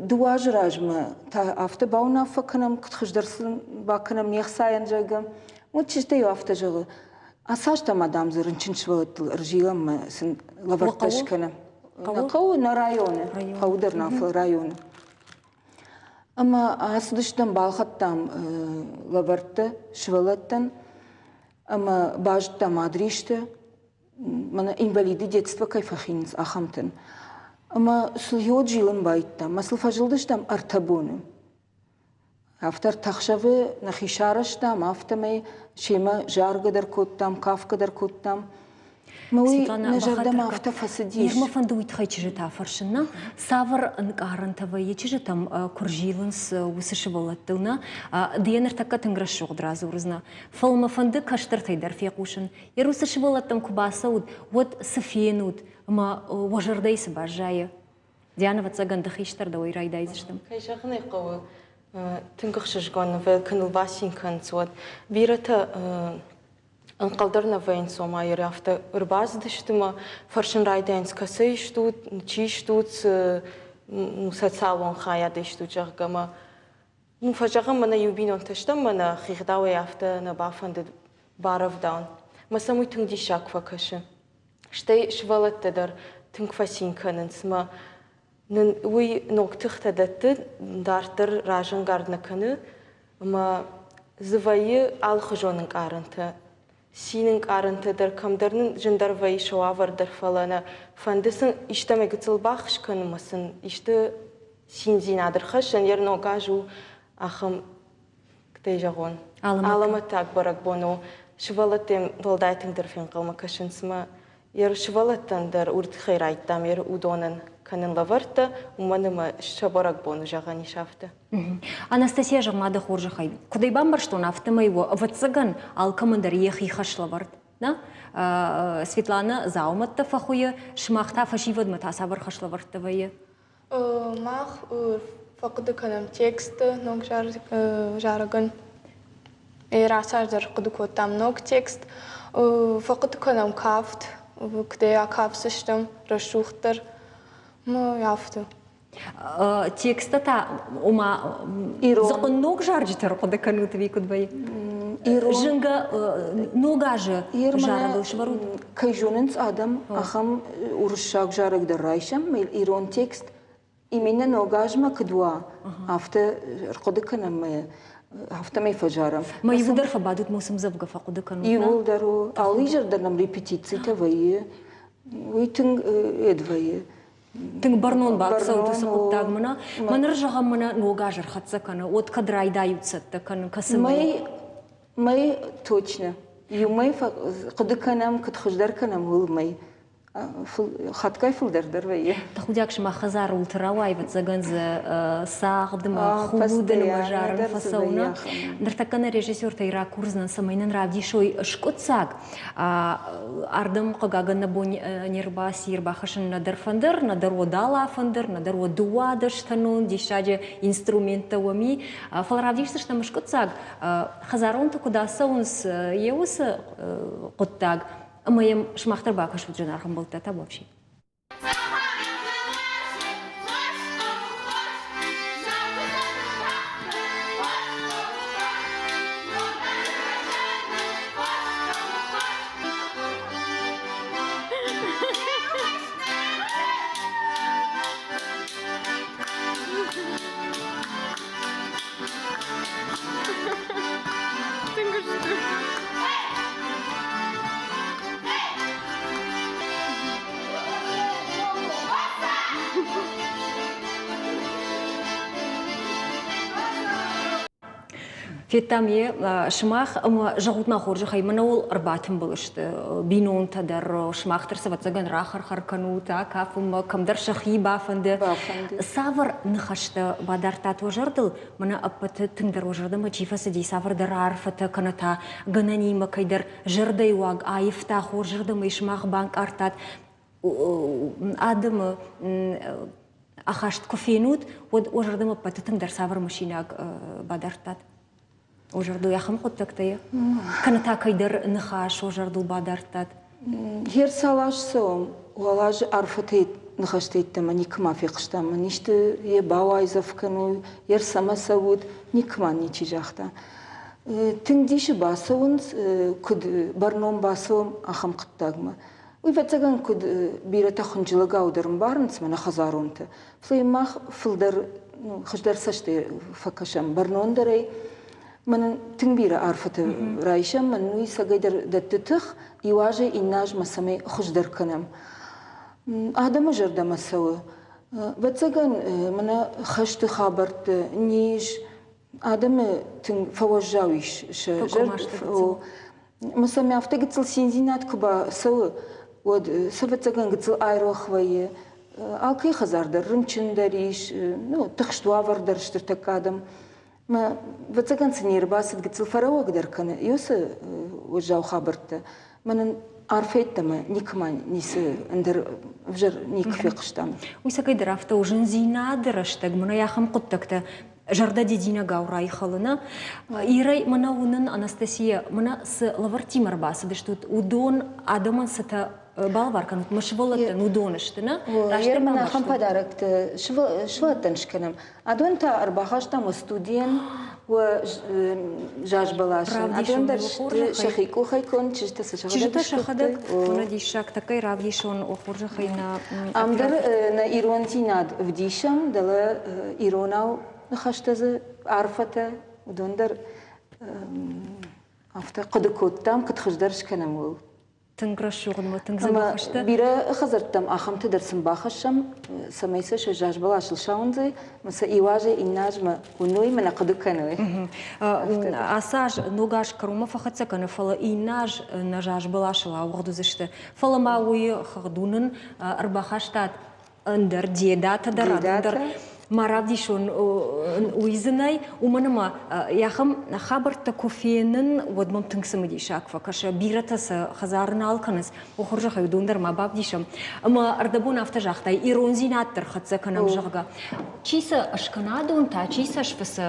دواج راجمه تا افته باونا فکنم کت خوش درسن با کنم نیخ ساین جگم مود چیزی یو افته جگه اساس تا مادام زرن چنش وقت رجیلم سن لورتش کنم نقو نرايونه قو در نافل رايونه اما اسدشتم بالختم لورته شولتن اما باجتا мадриште من инвалиды детства кайфахинс ахамтен اما سليود جيلن بايتا مسل فجلدشتم ارتبونم افتر تخشوه نخيشارشتم افتمي شيما جارغ در كوتام كافك در كوتام موي نجردم افتا فسديش
يرما فندويت خاي چجتا فرشنا سافر انقارنتوا يچجتم كورجيلنس وسشبولتلنا دينر تكا تنگرشوق درازورزنا فلما فند كشتر تيدر فيقوشن يروسشبولتم كباسود ود سفينود ما وجردي سباجايه ديانا وتسغن دخيشتر دوي رايدايزشتم
كايشغني قو تنقخشجون في كنل باسين كنت ود بيرتا انقلدرنا وين سوما يرافت ارباز دشتما فرشن رايداينس كسيشتوت تشيشتوت مساتسالون خايا دشتو جرغما مفجغم من يوبينون تشتم من خيخداوي يافتا نبافند بارف داون ما سموي تنجي شاك فكش شتي شوالت تدر تنكفاسين كننس ما وي نوكتخت دت دارتر راجن غاردنا كنه ما زوي الخجونن قارنت سينن قارنت در كمدرن جندر وي شواور در فلانه فندسن اشتمه گتل باخش كن مسن اشت سينزين ادر خشن ير نوغاجو اخم كتيجون علامت اكبر بونو شوالتم ولدايتن در فين قوم كشنسما ير شوالتن در урд خيرايتام ير удонен كانن лаварта уманема шабарак бон жагани шафта
Анастасия жамада хоржа хай кудай бамбар что нафтама его вацаган ал командар ехи хашлаварт на Светлана зауматта фахуя шмахта фашивад мата савар хашлаварт вая
мах فقد كلام تكست نوك جارغن راساج در قد كوتام نوك تكست فقد كلام كافت وكده كاف سيستم رشوختر ما يافته
تكست تا وما زقن نوك جارجتر قد كانوا تبيكد بي جنگا نوغاجه جارغ شبرود
كيجوننس ادم اخم ورشاق جارغ در رايشم ميل ايرون تكست إيمينا نوغاجما كدوا هفته قد كنا هفته ما يفجرم
ما يقدر خبادت موسم زفقة فقد كانوا
يقدروا أوليجر درنام ريبيتيتسي تبعي ويتنج يدبعي
تنج برنون باكسا وتسقط تاجمنا ما نرجع منا نوغاجر خدسة كنا وتكدر عيدا يتسد كنا كسمة
ما точно يومي قد كنا كتخجدر كنا مول ماي خاتكاي فلدر ويا
تخوديك شما خزار ولتراواي بتزغنز ساغد ما خودن مجار فسونا درتكن ريجيسور تيرا كورزن سمينن رابدي شوي شكوتساغ اردم قغاغن بون نيربا سيربا خشن ندر فندر ندر ودالا فندر ندر ودوا دشتنون ديشاجه инструмента ومي فالرابديش تشتا مشكوتساغ خزارون تكودا سونس يوس قطاغ أما يم شمختر باكش وجنا رحم بلتة بوشي. فيتامي شماخ أما جغوتنا خورج خي منول أربعتم بلشت بينون تدر شماخ ترسبت زجن راخر خركنوتا كافم كم در شخي بافند سافر نخشت بادرتات وجردل منا أبت تندر وجرد ما جيفا سدي سافر در عرفت كنتا جناني ما كيدر جردي واق عيفتا خور جرد ما يشماخ بانك أرتات آدم أخشت كفينوت وجرد ما بت تندر سافر مشيناك بادرتات وجردو يخم قدك تيا كانت هكيدر نخاش وجردو بادرتات
هير سالاش سوم ولاج عرفتيت نخشتيت تماني كما في قشتام نيشت يباواي زفكنو ير سما سود نيكما نيشي جاختا تنديش باسونس كد برنوم باسوم أخم قدتاغما ويفتغن كد بيرتا خنجلغا ودرم بارنس من خزارونت فليماخ فلدر خشدر سشتي فكشم برنون دري من تنبير عرفت رايشة من نوي سجدر دتتخ يواجه إناج مسمى خشدر كنم آدم جرد مسوى بتسجن من خشت خابرت نيج آدم تن فوجاويش شجر مسمى أفتقد سلسينات كبا سوى ود سبتسجن قتل أيروخ ويا أوكي خزار در رمشن دريش نو تخشتوا وردرش ترتكادم ما بتسكن سنير باس قتل فروا قدر كان يوس وجاو خبرت من عرفت ما نيكمان نيس اندر فجر نيك في قشتام
ويسكي درافتا وجنزينا درشتك من ياخم قدتك جردا دينا غاوراي خلنا يري مناونن انستاسيا منا س لافرتي مرباس دشتوت ودون ادمن ستا بالوار كانت مشبولت نودونشتنا
راشتر من خم پداركت شو تنشكنم ادون تا 14 تا مستودين و جاج بلاشن ادون در شخيكو خيكون تشتا
شخدك وندي شاك تكاي رابيشون وخرج خينا
ام در نا ايرونتيناد وديشم دل ايروناو نخشتز عرفته ودون در افتا قد كوتام قد خجدرش كنمو
تنقرش شغل ما تنقزم خشته
بيرا خزرتم اخم تدرسم باخشم سميسش جاج بلاش الشاونزي مسا ايواجه النجمه ونوي من قد كنوي
اساج نوغاش كروما فخت سكن فلا ايناج نجاج بلاش لا وغدو زشته فلا ماوي خدونن ارباخشتات اندر ديدات در مراديشون ويزناي ومنما ياخم خبر تكوفينن ودمم تنقسمدي شاك فكش بيرتس خزارنا الكنس وخرج خيدون در ما بابديشم اما اردبون افتجاختاي ايرونزينات ترخت كنم جرغا چيسا اشكنادون تا چيسا شفس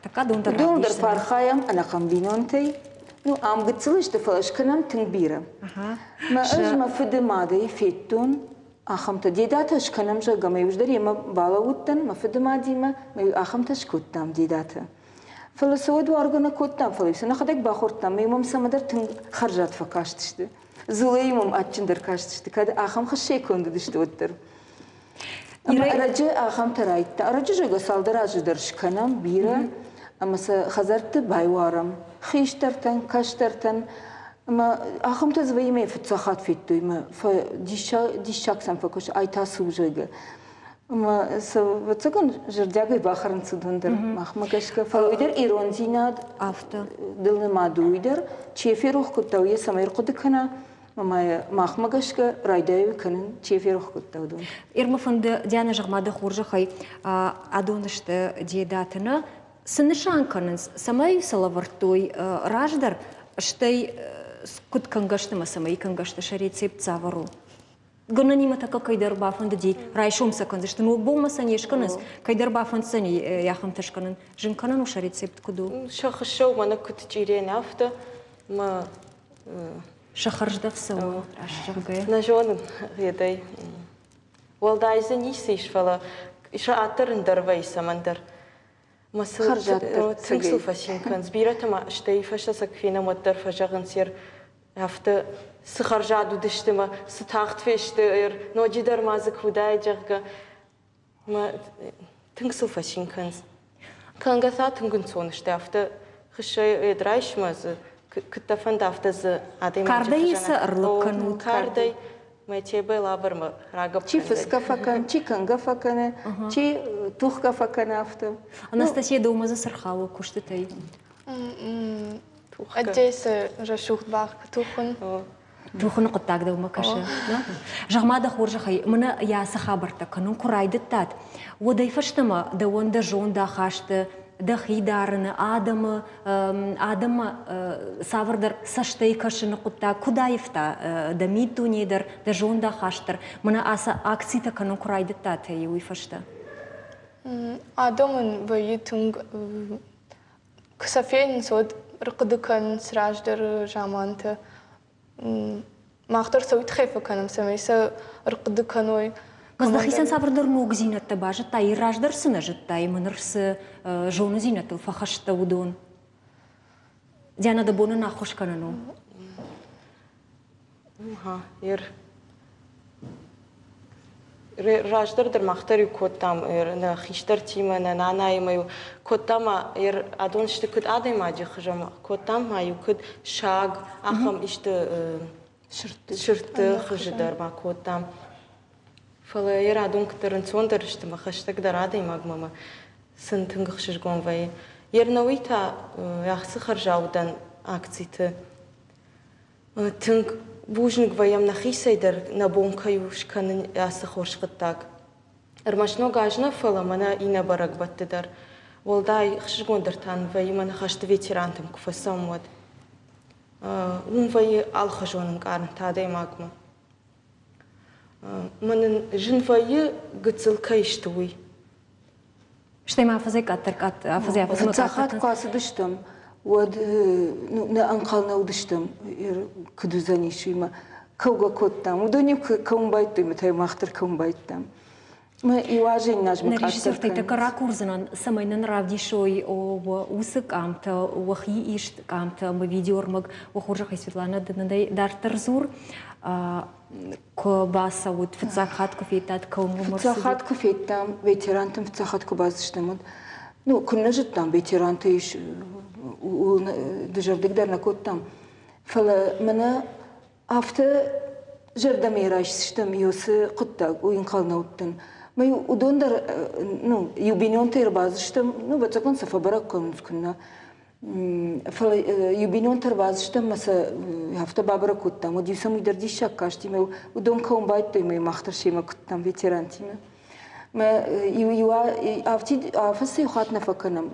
تكادون در
دون در فارخايم انا قمبينونتي نو ام قتلش تفلش كنم تنبيره ما اجما فدمادي فيتون أخمت ديداتش كنم جا جمع يوجدر يما بالاوتن ما فدما ديما ما أخمتش كوتام ديداتا فلسود وارجنا كوتام فليس ناخدك باخورتام ما يوم سمدر تن خرجت فكاشتشت زولي مم أتشندر كاشتشت كده أخم خشي كوند دشت وتر أما رجع أخم ترايت رجع جو قصال دراج درش كنم بيرة أما خزرت بايوارم خيشترتن كاشترتن ما أخم تزوي ما في تصاخات في التوي ما فديشاك سام فكوش أي تاسو جوجا ما بتسكن جرداقي باخر نصدندر ما أخم كشكا فويدر إيرونزيناد
أفتا
دلنا ما دويدر شيء في روح كتوية سمير قدك هنا мамая махмагашка райдаю канын чеферох куттаудун.
Ирмафанды Диана Жагмады Хуржахай адонышты диедатына сынышанканыз самай салавартой раждар штай скут кангашты самай кангашты рецепт завару. Гоннима така кайдар бафанды ди райшом саканды что ну болмаса нешканыз кайдар бафансани яхам ташканын жинканан уша рецепт куду.
Шахшоу мана кутчирен авто ма
Шахарждав сау ашжагая.
На жонын едай. Валдайзы нисиш фала иша атырын дарвай самандар. Масыл тыңсыл фасинкан збиратама штай фашта сакфина маттар фажагын сер авто сыхаржаду дыштыма сытахт фешты но жидар мазык худай жагга ма тыңсыл фасинкан. Кангаса тыңгын сонышты авто хышай эдрайшмазы Кыттафан дафтазы адем.
Кардайсы ырлыккан.
Кардай мэтебе лабырмы рагап.
Чи фыска факан, чи канга факаны, чи тухка факаны авто.
Анастасия доумазы сырхалу куштытай.
Адейсы жашух бах тухын.
Тухын кыттак доума кашы. Жагмада Хуржахай мына ясы хабарта канун курайдыттат. Одай фаштыма да онда жонда хашты. Да хидарыны адамы савырдар саштай кашыны кутта кудаевта да миту недер да жонда хаштыр мына аса акцията канун курайдытта тей уйфашта
адамын бөйі түнг кысафен сод рықыдыкан сраждар жаманты мақтыр сауит хайфа каным самайса рықыдыканой
Маздахисан савырдар ног зинатта бажы тай раждар сына жыттай мынырсы жоны зинатыл фахашта удон. Диана да боны нахош канану.
Раждардар мақтар коттам на хиштар тима на нанаймаю коттама адон шты кыт адаймаджы хыжам коттам маю кыт шаг ахам ишты шырты хыжыдар ма коттам. Фала адон кытарын сондар шты ма хаштагдар адаймаг мама сын тынгық шыжгон вай. Науита яхсы харжаудан акцийты тынг бужник ваям нахисайдар на бонкаю шканын ясы хоршқыттаг. Армашно гажна фала мана ина барак баттыдар. Волдай хшыгондар тан вай мана хашты ветерантым куфасам вад. Вай алхажонын карн тадай магма. Манын жын вайы гыцылка иштуй.
Штай ма афазай каттыркат, афазай афазай
Цахат касы дыштым, вот на анкална удыштым, кыдузанишима, кауга коттам, удоним каумбайттым, тай махтар каумбайттам. Мы и важен наш
махтар. Режиссер тайта каракурзанан самайнан равдишой о усы камта, о хи ишт камта, мы видеормаг, о хуржахай Светлана дынандай дартарзур. Кобаса вот фцахат куфейтат каумгумар.
Фцахат куфейтам ветерантам фцахат кубазыштымын. Ну күнне жыттам ветеранты иш дежардыгдар на коттам. Фала мана афты жардамирайшыштым юсы кутта уин калнауттын. Мы удондар ну юбинон тербазыштым. Ну бацакон сафабарак күнна. Фала юбинон тербазыштым маса hafta babra kuttam. O diusam idar dişak kaçtı. Me udon kaumbayt me mahtar şeyma kuttam veteranti me. Me yuva afası yuhat nafakanam.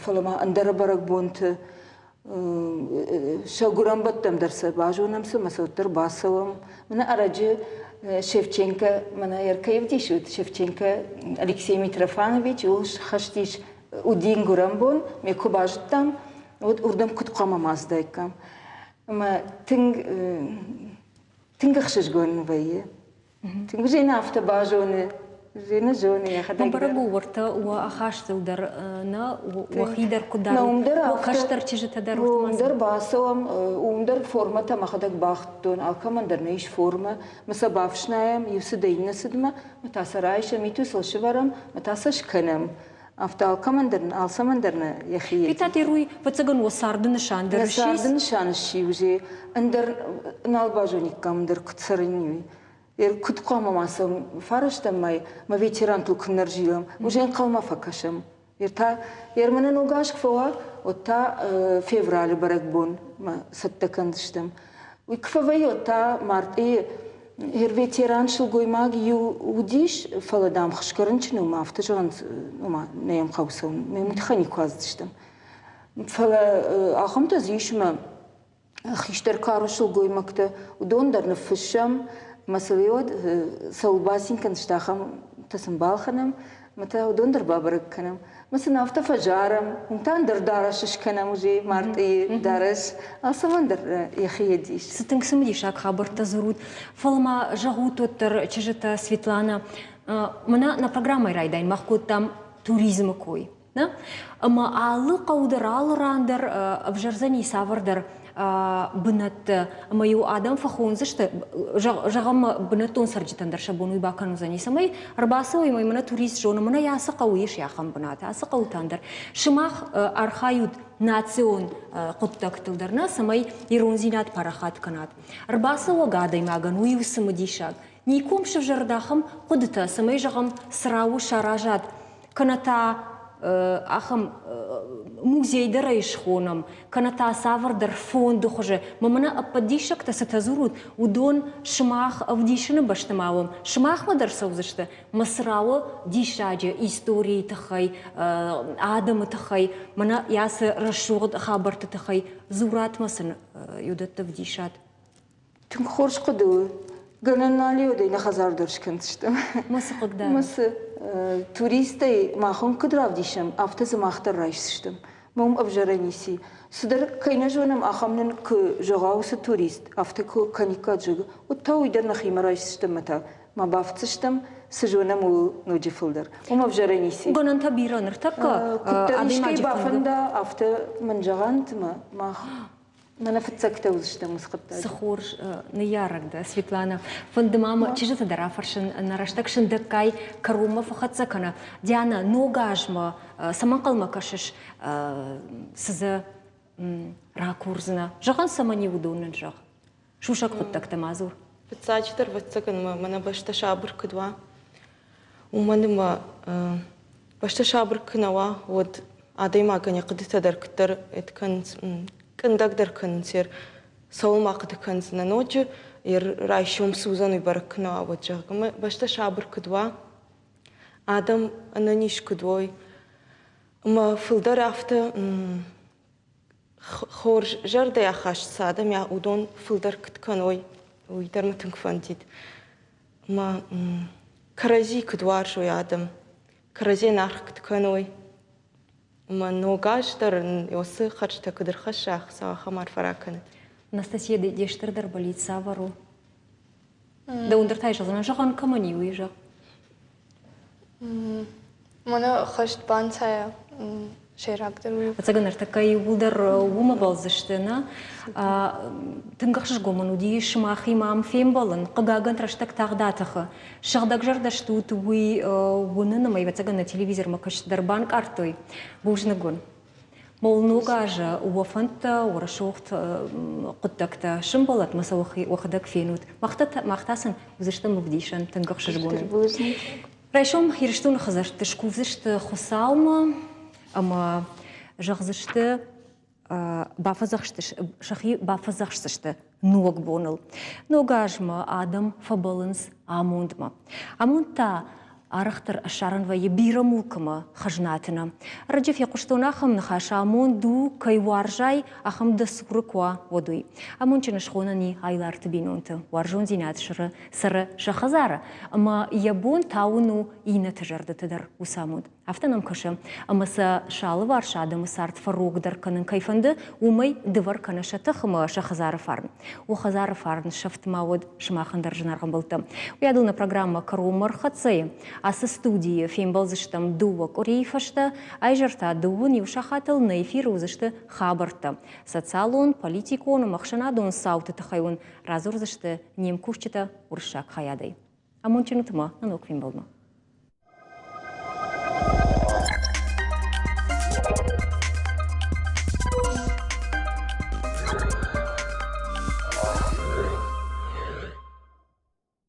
Falama andara barak bont şaguram battam derse bajonam se masottar basavam. Mena aracı Shevchenko mana yerkayev dişut. Shevchenko Alexey Mitrofanovich o haştiş udin guram me kubajtam. Вот урдам куткама маздайкам. Ама тынгахшыш гон вайе. Тынг жена автобажоны, жена жоны я хадай.
Барагу ворта уа ахаштылдар на уахидар кудар. Уахаштар чижитадар ортмаз.
Умдар басовам, умдар формата махадаг бахтон, алкамандар нейш форма. Маса бавшнаем, юсыдайна сыдма, матаса райша миту салшиварам, матаса шканам. Автал командирн, алсамандирна яхи.
Питати руй, пацаган wasardı nişandır.
Wasardı nişanı şiuji. Andar nalbajonik kamdır kutsarınyu. Kutkama masam farıştamay, ma veterantul kunarjilam. Ujen kalma fakaşam. Ta yermanan ugaşk fova, o ta fevral barakbon ma sattakandıştam. ويكفى تا مرت هر ветеран شلقوي ماغ وديش فلا دام خشكرنش نو ما افتجان ما نيم خوسون ما متخني كوازدشتم فلا اخم تزيش ما خيشتر كارو شلقوي مكته ودون در نفشم مسؤوليات سوباسين كان اشتاخم تسمبال خنم متى ودون در بابرك كنم مثلا نافتا فجارم ومتان در دارش كنم وجي مارتي دارش اصلا در يخي ديش
ستنقسم دي شاك خبر تزرود فلما жагут оттер чежета Светлана мына на программа райдайн махкут там туризм кой да ама алы каудыр алырандыр абжарзани савырдыр бынат мою адам фахонзышты жағам бынатон сарджитандар шабону бакану занисамай арбасой мой мына турист жоны мына ясы кауиш яхам бынат асы каутандар шымах архают национ куттактылдарна самай иронзинат парахат канат арбасы огадай маган уюсымы дишак ником шывжардахам кудыта самай жағам сырау шаражат каната ахам музейдер айшхонам, каната савардер фонду хоже, мамана ападишак та сатазурут, удон шмах авдишина баштамавам, шмах мадар саузашта, масрау дишаджа истории тахай, адамы тахай, мана ясы рашугд хабарты тахай, зурат масан юдат авдишат.
Тим хорш куду, гананали удай на хазардорш кантштам.
Масы когда?
Масы туристы махон кудрав дишам, автозы махтар райшштам. Мом обжараниси. Судар кайнажонам ахамнен к жогаусы турист, авто к каника джиг. Утта уйдар на химарайшштам мата. Ма бафтштам сжонам у нуджифулдар. Мом обжараниси.
Ганан табираныр такка.
Куттанишкай бафанда авто манжагант мах. Мана фцакта узштам усхатта.
Сахур неярак да Светлана. Фандамама чижата дарафаршин нараштакшин дакай карума фахатсакана. Диана ногажма саманкалма кашиш сызы ракурзна. Жаган сама не удобно жаг. Шушак хуттакта мазур.
Пцачтар вацакан мана башта шабр кдва. Уманима башта шабр кнава вот адайма каня кдита дарктар эткан Кандагдер канцер, солмакты канцна ночью, и райшум сузан и баркна вот жагма, башта шабр кдва, адам ананиш кдвой, ма филдар авто хор жарда я хаш садам я удон филдар ктканой, уйдар матынг фантит, ма карази кдвар шо адам, карази нах ктканой. ما نوگاش در یوسه خرج تقدر خشاخ سوا خمار فراکنه.
Анастасия дештер дар болит савару. Да ундертай жазана жаган камани уйжа.
Мана хашт бансая шерактер уй.
Ацаганар такай улдар ума балзыштына. Тынгахш гоман уди шмахи мам фембалын. Кагаган траштак тагдатахы. Шагдаг жардаштут уй вунына май ацаган на телевизор макаш дарбанк артой. Бужнагон. Мол ногажа уафанта урашохт куттакта шымбалат масавахи вахадак фенут. Махтасын узыштым угдишан тынгахш гоман. Райшом хирштун хазарт тышкувзышт хусалма. Ама жағзышты шахи бафазақшты ног боныл. Ногажма адам фабалынс амундма. Амунта арахтар ашаранва ебира мулкама хажнатына. Раджев яқуштон ахам нахаша амун ду кайваржай ахам да сурыква водуй. Амун чанашхонани айларты бинунты. Варжон зинат шыры сыры шахазара. Ама ябон тауну ина тажарды тыдар усамуд. Автоном кашым. Амаса шалы варшады мысарт фарогдар канын кайфанды умай дывар канашаты хыма шахазары фарн. У хазары фарн шафтмауд шмахандар жынарған болты. Уядылна программа Карумар хатсай. Асы студии фембалзыштам дувак орейфашта, айжарта дувын евшахатыл на эфир узышты хабарта. Социалон, политикон, махшанадон сауты тахайон разурзышты немкушчыта уршак хаядай. Амончынытыма нанок фембалма.